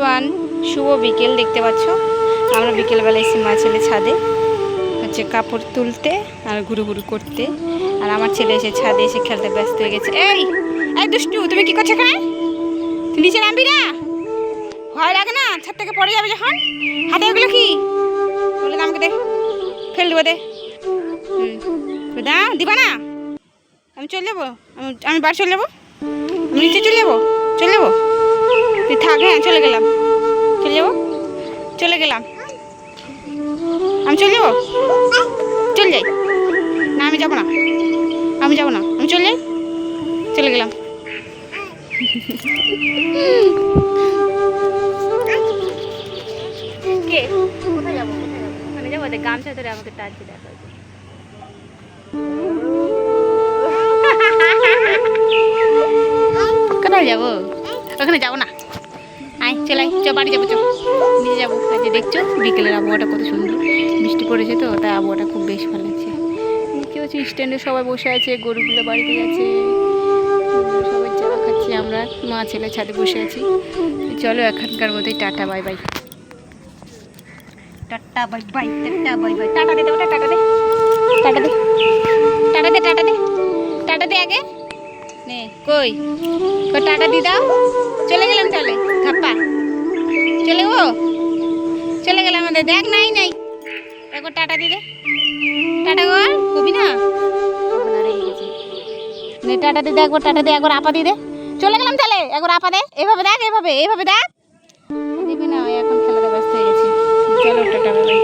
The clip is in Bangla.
এভরিওয়ান, শুভ বিকেল। দেখতে পাচ্ছ আমরা বিকেলবেলা এসে মা ছেলে ছাদে হচ্ছে কাপড় তুলতে আর ঘুরু ঘুরু করতে। আর আমার ছেলে এসে ছাদে এসে খেলতে ব্যস্ত হয়ে গেছে। এই এই দুষ্টু, তুমি কি করছো এখানে? তুই নিচে নামবি না? ভয় লাগে না? ছাদ থেকে পড়ে যাবে যখন। হাতে ওগুলো কি বলে? আমাকে দে, ফেল দেবো, দে। দা দিবা না? আমি চলে যাবো, আমি বাড়ি চলে যাবো, আমি নিচে চলে যাবো, চলে যাবো। তুই থাক, হ্যাঁ চলে গেলাম, চলে যাবো, চলে গেলাম, আমি চলে যাবো, চলে যাই না, আমি যাবো না, আমি যাবো না, আমি চলে যাই, চলে গেলাম। কে কোথায় যাবো? ওখানে যাবো, গামছা ধরে আমাকে টানছে, দেখা কোথায় যাবো? ওখানে যাবো না, আয় চলে আয়, চ বাড়ি যাবো, চ নিচে যাবো। আজকে দেখছো বিকেলের আবহাওয়াটা কত সুন্দর, বৃষ্টি পড়েছে তো, তাই আবহাওয়াটা খুব বেশ ভালো লাগছে। দেখতে পাচ্ছি স্ট্যান্ডে সবাই বসে আছে, গরুগুলো বাড়িতে গেছে, সবাই চা খাচ্ছি, আমরা মা ছেলে ছাদে বসে আছি। চলো এখানকার মতোই tata bye bye, tata bye bye, tata bye bye, tata দে, ওটা টাটা দে, টাটা দে, টাটা দে, টাটা দে, টাটা দে আগে নে, কই কই টাটা দি দাও। চলে গেলাম তাহলে, খাপ্পা চলে গো, চলে গেলাম আমাদের। দেখ নাই নাই, একবার টাটা দি দে, টাটা কর, কবি না নে, টাটা দি দে একবার, টাটা দে একবার, আপা দি দে। চলে গেলাম তাহলে, একবার আপা দে, এইভাবে দেখ, এইভাবে এইভাবে দেখ, দিবি না, এখন খেলাতে ব্যস্ত হয়ে গেছি। চলো টাটা বাই।